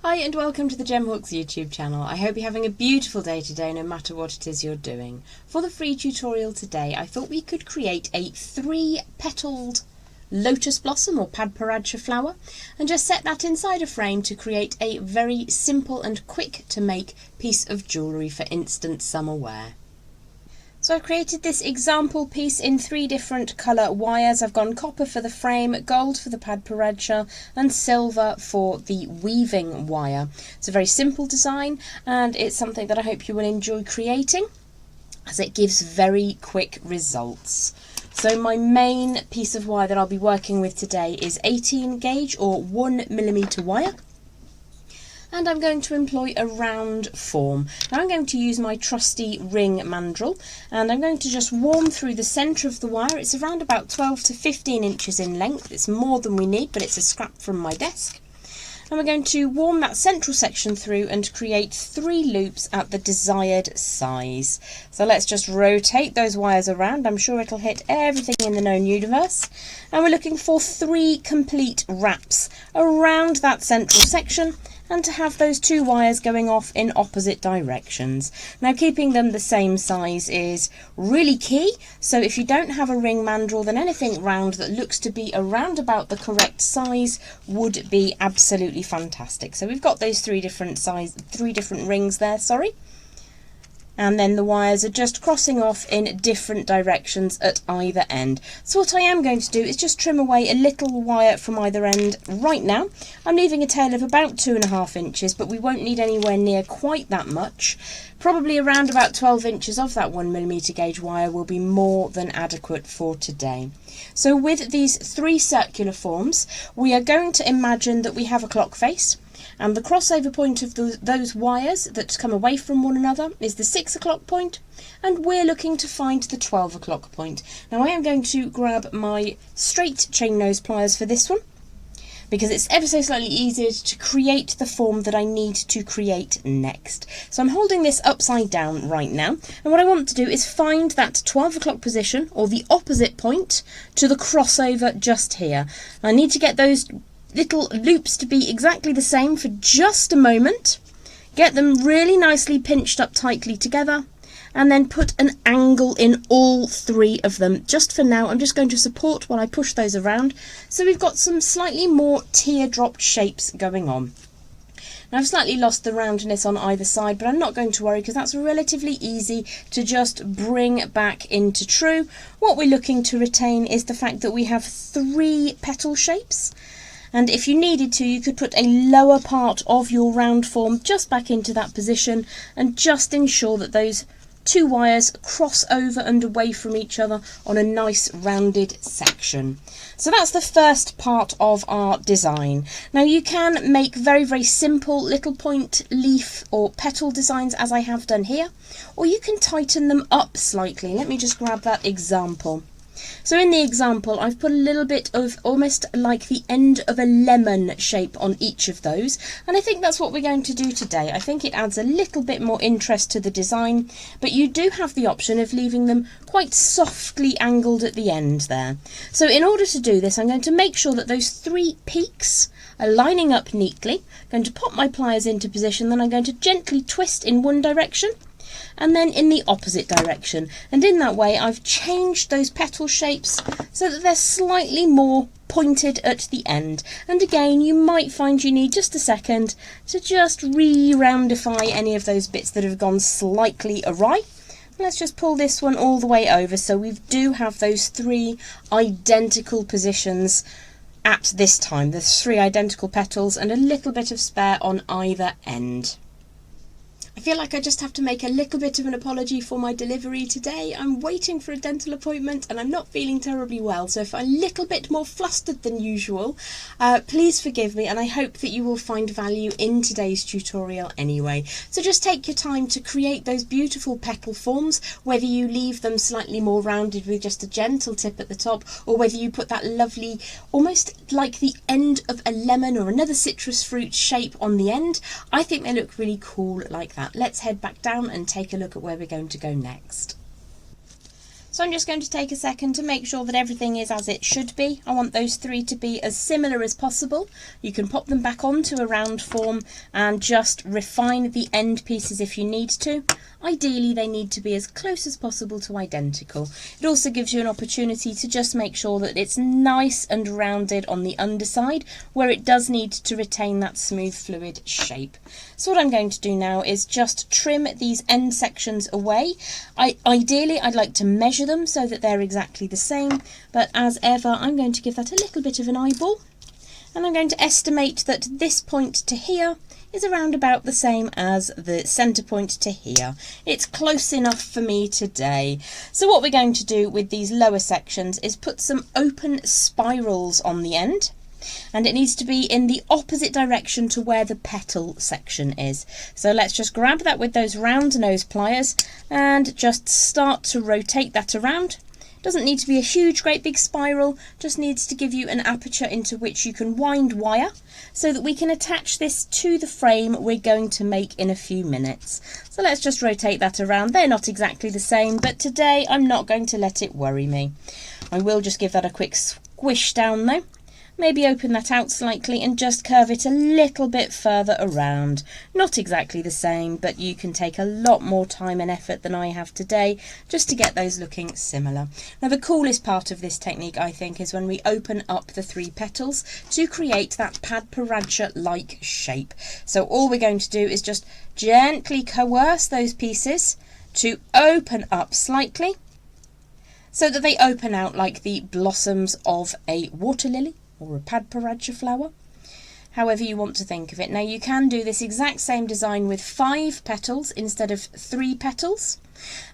Hi and welcome to the Gemhawks YouTube channel. I hope you're having a beautiful day today no matter what it is you're doing. For the free tutorial today I thought we could create a 3-petaled lotus blossom or padparadscha flower and just set that inside a frame to create a very simple and quick to make piece of jewellery for instant summer wear. So I've created this example piece in 3 different colour wires. I've gone copper for the frame, gold for the padparadscha and silver for the weaving wire. It's a very simple design and it's something that I hope you will enjoy creating as it gives very quick results. So my main piece of wire that I'll be working with today is 18 gauge or 1mm wire. And I'm going to employ a round form. Now I'm going to use my trusty ring mandrel and I'm going to just warm through the centre of the wire. It's around about 12 to 15 inches in length. It's more than we need, but it's a scrap from my desk. And we're going to warm that central section through and create 3 loops at the desired size. So let's just rotate those wires around. I'm sure it'll hit everything in the known universe. And we're looking for 3 complete wraps around that central section, and to have those 2 wires going off in opposite directions. Now keeping them the same size is really key, so if you don't have a ring mandrel then anything round that looks to be around about the correct size would be absolutely fantastic. So we've got those 3 different rings there, and then the wires are just crossing off in different directions at either end. So what I am going to do is just trim away a little wire from either end right now. I'm leaving a tail of about 2.5 inches, but we won't need anywhere near quite that much. Probably around about 12 inches of that 1mm gauge wire will be more than adequate for today. So with these 3 circular forms, we are going to imagine that we have a clock face. And the crossover point of those wires that come away from one another is the 6 o'clock point, and we're looking to find the 12 o'clock point. Now I am going to grab my straight chain nose pliers for this one, because it's ever so slightly easier to create the form that I need to create next. So I'm holding this upside down right now, and what I want to do is find that 12 o'clock position, or the opposite point to the crossover just here. I need to get those little loops to be exactly the same for just a moment, get them really nicely pinched up tightly together, and then put an angle in all 3 of them. Just for now I'm just going to support while I push those around, so we've got some slightly more teardrop shapes going on. Now I've slightly lost the roundness on either side, but I'm not going to worry because that's relatively easy to just bring back into true. What we're looking to retain is the fact that we have 3 petal shapes. And if you needed to, you could put a lower part of your round form just back into that position and just ensure that those 2 wires cross over and away from each other on a nice rounded section. So that's the first part of our design. Now you can make very, very simple little point, leaf or petal designs as I have done here, or you can tighten them up slightly. Let me just grab that example. So in the example I've put a little bit of almost like the end of a lemon shape on each of those, and I think that's what we're going to do today. I think it adds a little bit more interest to the design, but you do have the option of leaving them quite softly angled at the end there. So in order to do this I'm going to make sure that those 3 peaks are lining up neatly. I'm going to pop my pliers into position, then I'm going to gently twist in one direction and then in the opposite direction, and in that way I've changed those petal shapes so that they're slightly more pointed at the end. And again, you might find you need just a second to just re-roundify any of those bits that have gone slightly awry. Let's just pull this one all the way over so we do have those 3 identical positions at this time. There's 3 identical petals and a little bit of spare on either end. I feel like I just have to make a little bit of an apology for my delivery today. I'm waiting for a dental appointment and I'm not feeling terribly well, so if I'm a little bit more flustered than usual, please forgive me, and I hope that you will find value in today's tutorial anyway. So just take your time to create those beautiful petal forms, whether you leave them slightly more rounded with just a gentle tip at the top, or whether you put that lovely, almost like the end of a lemon or another citrus fruit shape on the end. I think they look really cool like that. Let's head back down and take a look at where we're going to go next. So I'm just going to take a second to make sure that everything is as it should be. I want those three to be as similar as possible. You can pop them back onto a round form and just refine the end pieces if you need to. Ideally, they need to be as close as possible to identical. It also gives you an opportunity to just make sure that it's nice and rounded on the underside, where it does need to retain that smooth fluid shape. So what I'm going to do now is just trim these end sections away. Ideally, I'd like to measure them so that they're exactly the same, but as ever, I'm going to give that a little bit of an eyeball, and I'm going to estimate that this point to here is around about the same as the centre point to here. It's close enough for me today. So what we're going to do with these lower sections is put some open spirals on the end, and it needs to be in the opposite direction to where the petal section is. So let's just grab that with those round nose pliers and just start to rotate that around. Doesn't need to be a huge, great big spiral, just needs to give you an aperture into which you can wind wire so that we can attach this to the frame we're going to make in a few minutes. So let's just rotate that around. They're not exactly the same, but today I'm not going to let it worry me. I will just give that a quick squish down though. Maybe open that out slightly and just curve it a little bit further around. Not exactly the same, but you can take a lot more time and effort than I have today just to get those looking similar. Now the coolest part of this technique, I think, is when we open up the three petals to create that padparadja-like shape. So all we're going to do is just gently coerce those pieces to open up slightly so that they open out like the blossoms of a water lily or a padparadja flower, however you want to think of it. Now you can do this exact same design with 5 petals instead of 3 petals,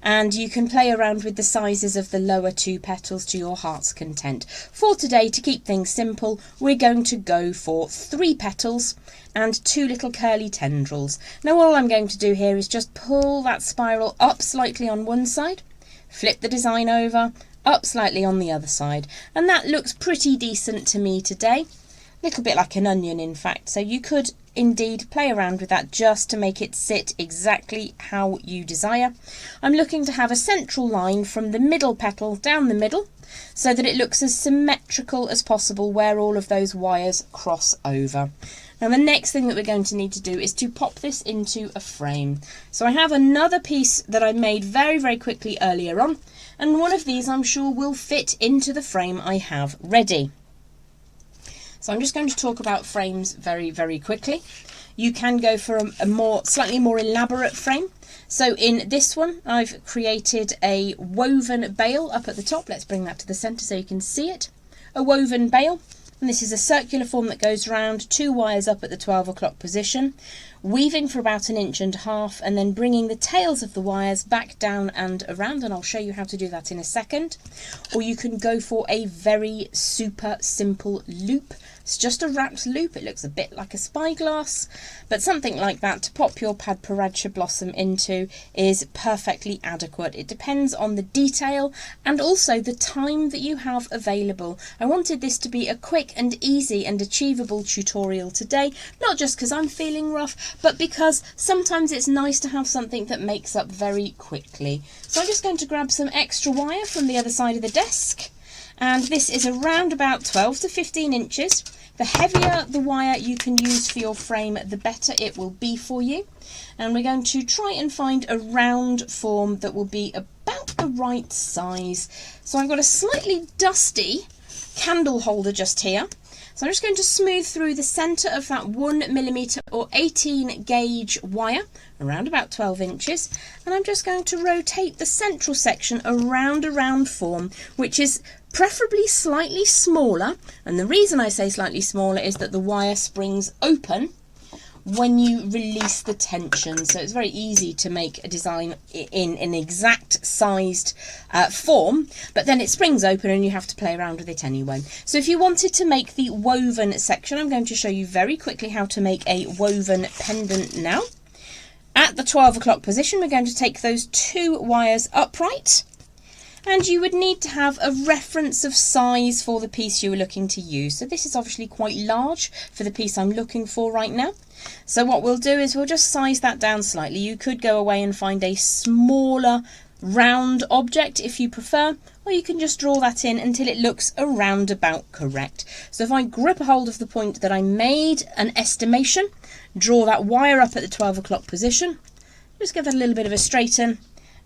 and you can play around with the sizes of the lower 2 petals to your heart's content. For today, to keep things simple, we're going to go for 3 petals and 2 little curly tendrils. Now all I'm going to do here is just pull that spiral up slightly on one side, flip the design over, up slightly on the other side, and that looks pretty decent to me today. A little bit like an onion, in fact, so you could indeed play around with that just to make it sit exactly how you desire. I'm looking to have a central line from the middle petal down the middle so that it looks as symmetrical as possible where all of those wires cross over. Now the next thing that we're going to need to do is to pop this into a frame. So I have another piece that I made very, very quickly earlier on, and one of these I'm sure will fit into the frame I have ready. So I'm just going to talk about frames very, very quickly. You can go for a slightly more elaborate frame. So in this one, I've created a woven bail up at the top. Let's bring that to the centre so you can see it. A woven bail. And this is a circular form that goes round, 2 wires up at the 12 o'clock position, weaving for about 1.5 inches, and then bringing the tails of the wires back down and around, and I'll show you how to do that in a second. Or you can go for a very super simple loop. It's just a wrapped loop. It looks a bit like a spyglass, but something like that to pop your padparadja blossom into is perfectly adequate. It depends on the detail and also the time that you have available. I wanted this to be a quick and easy and achievable tutorial today, not just because I'm feeling rough, but because sometimes it's nice to have something that makes up very quickly. So I'm just going to grab some extra wire from the other side of the desk, and this is around about 12 to 15 inches. The heavier the wire you can use for your frame, the better it will be for you. And we're going to try and find a round form that will be about the right size. So I've got a slightly dusty candle holder just here. So I'm just going to smooth through the centre of that 1mm or 18 gauge wire, around about 12 inches, and I'm just going to rotate the central section around a round form, which is preferably slightly smaller, and the reason I say slightly smaller is that the wire springs open when you release the tension, so it's very easy to make a design in an exact sized form, but then it springs open and you have to play around with it anyway. So if you wanted to make the woven section, I'm going to show you very quickly how to make a woven pendant now. At the 12 o'clock position, we're going to take those 2 wires upright, and you would need to have a reference of size for the piece you were looking to use. So this is obviously quite large for the piece I'm looking for right now. So what we'll do is we'll just size that down slightly. You could go away and find a smaller round object if you prefer, or you can just draw that in until it looks around about correct. So if I grip a hold of the point that I made an estimation, draw that wire up at the 12 o'clock position, just give that a little bit of a straighten,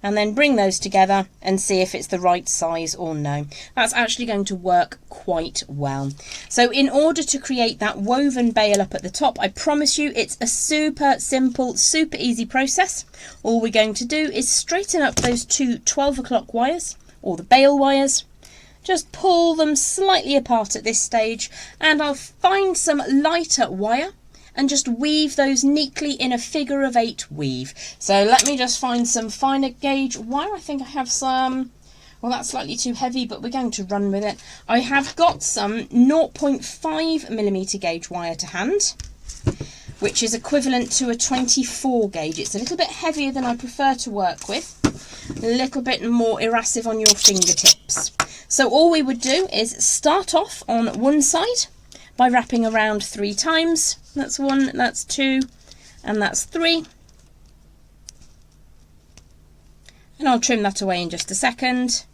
and then bring those together and see if it's the right size or no. That's actually going to work quite well. So in order to create that woven bail up at the top, I promise you it's a super simple, super easy process. All we're going to do is straighten up those two 12 o'clock wires, or the bail wires. Just pull them slightly apart at this stage, and I'll find some lighter wire and just weave those neatly in a figure of 8 weave. So let me just find some finer gauge wire. I think I have some, well, that's slightly too heavy, but we're going to run with it. I have got some 0.5mm gauge wire to hand, which is equivalent to a 24 gauge. It's a little bit heavier than I prefer to work with, a little bit more erasive on your fingertips. So all we would do is start off on one side by wrapping around 3 times. That's 1, that's 2, and that's 3. And I'll trim that away in just a second.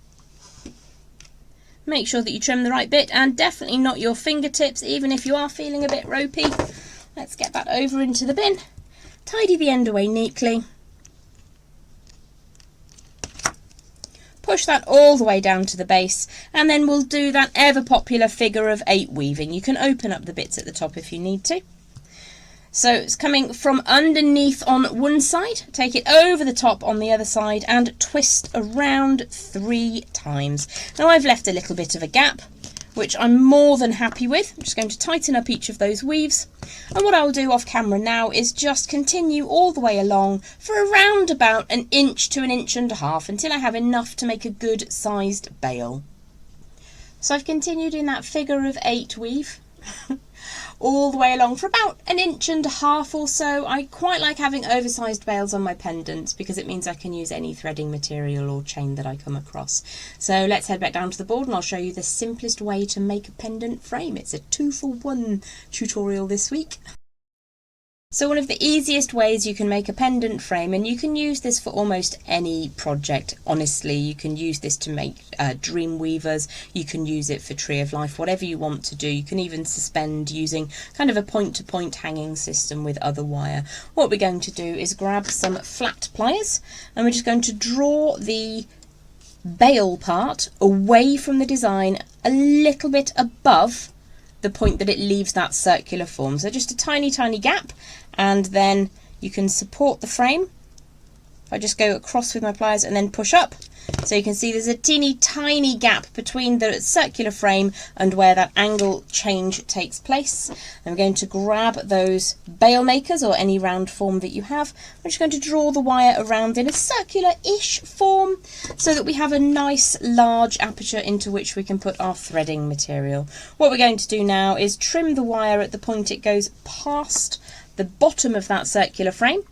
Make sure that you trim the right bit, and definitely not your fingertips, even if you are feeling a bit ropey. Let's get that over into the bin. Tidy the end away neatly. Push that all the way down to the base, and then we'll do that ever popular figure of 8 weaving. You can open up the bits at the top if you need to. So it's coming from underneath on one side, take it over the top on the other side and twist around 3 times. Now I've left a little bit of a gap, which I'm more than happy with. I'm just going to tighten up each of those weaves. And what I'll do off camera now is just continue all the way along for around about 1 inch to 1.5 inches until I have enough to make a good sized bail. So I've continued in that figure of 8 weave all the way along for about 1.5 inches or so. I quite like having oversized bails on my pendants because it means I can use any threading material or chain that I come across. So let's head back down to the board and I'll show you the simplest way to make a pendant frame. It's a 2-for-1 tutorial this week. So one of the easiest ways you can make a pendant frame, and you can use this for almost any project, honestly. You can use this to make dream weavers, you can use it for tree of life, whatever you want to do. You can even suspend using kind of a point-to-point hanging system with other wire. What we're going to do is grab some flat pliers, and we're just going to draw the bail part away from the design a little bit above the point that it leaves that circular form. So just a tiny gap, and then you can support the frame. I just go across with my pliers and then push up. So you can see there's a teeny tiny gap between the circular frame and where that angle change takes place. I'm going to grab those bail makers or any round form that you have. I'm just going to draw the wire around in a circular-ish form so that we have a nice large aperture into which we can put our threading material. What we're going to do now is trim the wire at the point it goes past the bottom of that circular frame.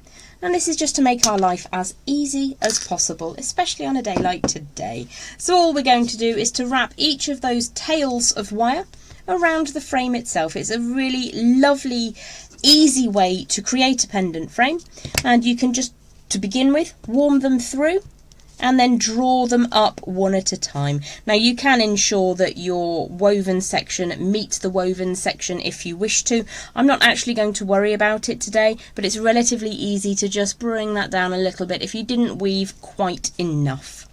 And this is just to make our life as easy as possible, especially on a day like today. So all we're going to do is to wrap each of those tails of wire around the frame itself. It's a really lovely, easy way to create a pendant frame. And you can just, to begin with, warm them through and then draw them up one at a time. Now you can ensure that your woven section meets the woven section if you wish to. I'm not actually going to worry about it today, but it's relatively easy to just bring that down a little bit if you didn't weave quite enough.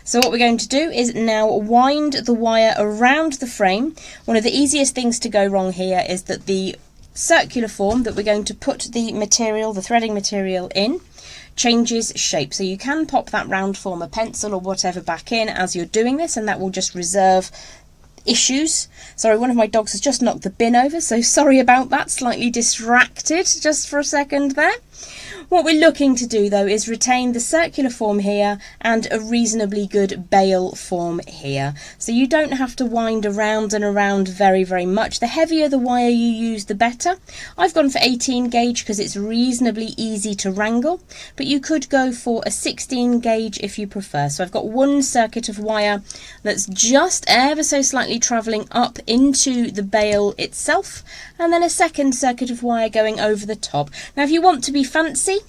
So what we're going to do is now wind the wire around the frame. One of the easiest things to go wrong here is that the circular form that we're going to put the material, the threading material in, changes shape. So you can pop that round form, a pencil or whatever, back in as you're doing this, and that will just reserve issues. Sorry, one of my dogs has just knocked the bin over, so sorry about that, slightly distracted just for a second there. What we're looking to do though is retain the circular form here and a reasonably good bail form here. So you don't have to wind around and around very much. The heavier the wire you use, the better. I've gone for 18 gauge because it's reasonably easy to wrangle, but you could go for a 16 gauge if you prefer. So I've got one circuit of wire that's just ever so slightly travelling up into the bail itself, and then a second circuit of wire going over the top. Now if you want to be fancy,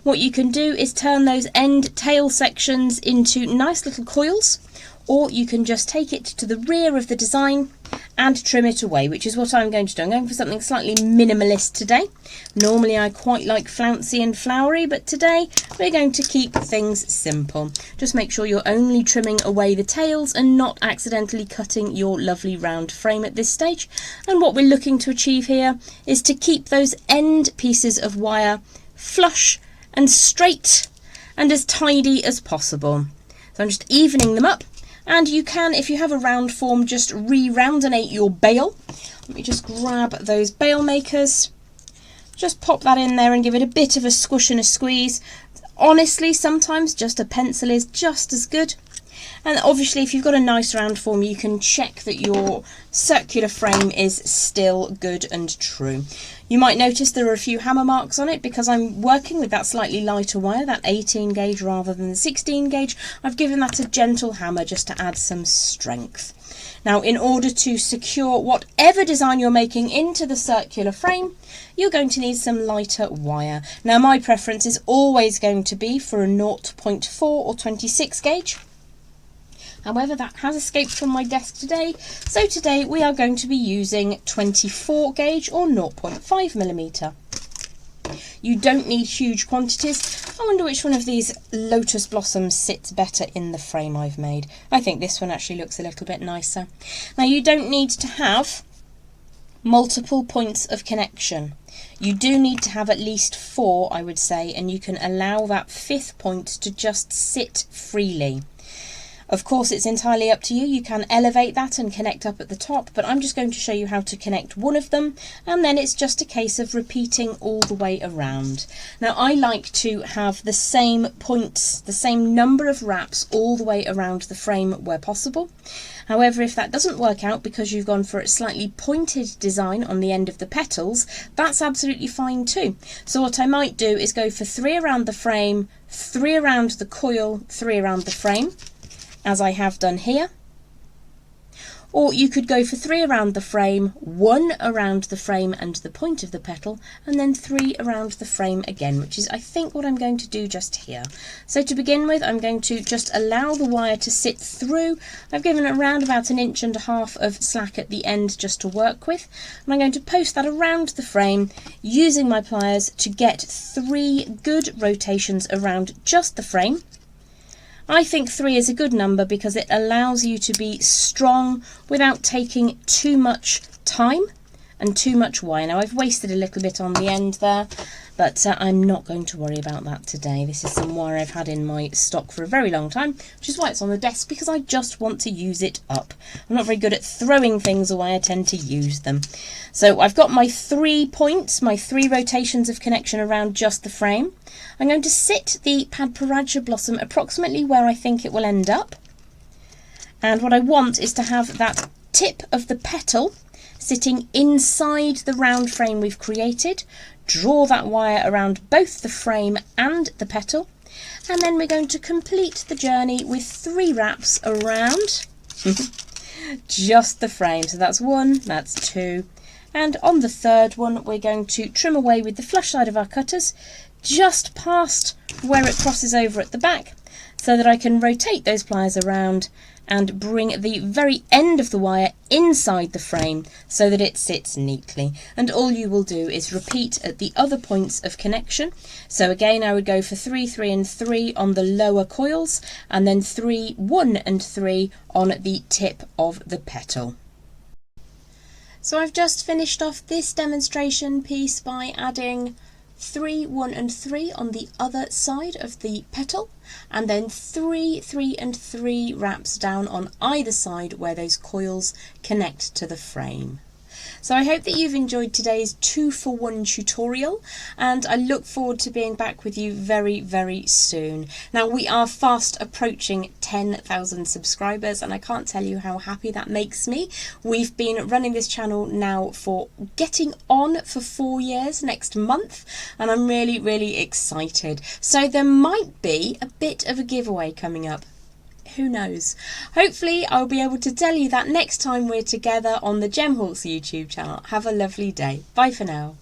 What you can do is turn those end tail sections into nice little coils, or you can just take it to the rear of the design and trim it away, which is what I'm going to do. I'm going for something slightly minimalist today. Normally I quite like flouncy and flowery, but today we're going to keep things simple. Just make sure you're only trimming away the tails and not accidentally cutting your lovely round frame at this stage. And what we're looking to achieve here is to keep those end pieces of wire flush and straight and as tidy as possible. So I'm just evening them up. And you can, if you have a round form, just re-roundinate your bail. Let me just grab those bail makers, just pop that in there and give it a bit of a squish and a squeeze. Honestly, sometimes just a pencil is just as good. And obviously, if you've got a nice round form, you can check that your circular frame is still good and true. You might notice there are a few hammer marks on it because I'm working with that slightly lighter wire, that 18 gauge rather than the 16 gauge. I've given that a gentle hammer just to add some strength. Now, in order to secure whatever design you're making into the circular frame, you're going to need some lighter wire. Now, my preference is always going to be for a 0.4 or 26 gauge. However, that has escaped from my desk today, so today we are going to be using 24 gauge or 0.5mm. You don't need huge quantities. I wonder which one of these lotus blossoms sits better in the frame I've made. I think this one actually looks a little bit nicer. Now, you don't need to have multiple points of connection. You do need to have at least 4, I would say, and you can allow that 5th point to just sit freely. Of course, it's entirely up to you. You can elevate that and connect up at the top, but I'm just going to show you how to connect one of them, and then it's just a case of repeating all the way around. Now, I like to have the same points, the same number of wraps all the way around the frame where possible. However, if that doesn't work out because you've gone for a slightly pointed design on the end of the petals, that's absolutely fine too. So what I might do is go for 3 around the frame, 3 around the coil, 3 around the frame, as I have done here. Or you could go for 3 around the frame, 1 around the frame and the point of the petal, and then 3 around the frame again, which is I think what I'm going to do just here. So to begin with, I'm going to just allow the wire to sit through. I've given it around about 1.5 inches of slack at the end just to work with, and I'm going to post that around the frame using my pliers to get 3 good rotations around just the frame. I think 3 is a good number because it allows you to be strong without taking too much time and too much wire. Now, I've wasted a little bit on the end there, but I'm not going to worry about that today. This is some wire I've had in my stock for a very long time, which is why it's on the desk, because I just want to use it up. I'm not very good at throwing things away. I tend to use them. So I've got my 3 points, my 3 rotations of connection around just the frame. I'm going to sit the Padparaja blossom approximately where I think it will end up. And what I want is to have that tip of the petal sitting inside the round frame we've created. Draw that wire around both the frame and the petal. And then we're going to complete the journey with 3 wraps around just the frame. So that's 1, that's 2. And on the 3rd one, we're going to trim away with the flush side of our cutters just past where it crosses over at the back, so that I can rotate those pliers around and bring the very end of the wire inside the frame so that it sits neatly. And all you will do is repeat at the other points of connection. So again, I would go for 3, 3 and 3 on the lower coils, and then 3, 1 and 3 on the tip of the petal. So I've just finished off this demonstration piece by adding 3, 1 and 3 on the other side of the petal, and then 3, 3 and 3 wraps down on either side where those coils connect to the frame. So I hope that you've enjoyed today's 2-for-1 tutorial, and I look forward to being back with you very, very soon. Now, we are fast approaching 10,000 subscribers, and I can't tell you how happy that makes me. We've been running this channel now for getting on for 4 years next month, and I'm really, really excited. So there might be a bit of a giveaway coming up. Who knows? Hopefully I'll be able to tell you that next time we're together on the Gemhawks YouTube channel. Have a lovely day. Bye for now.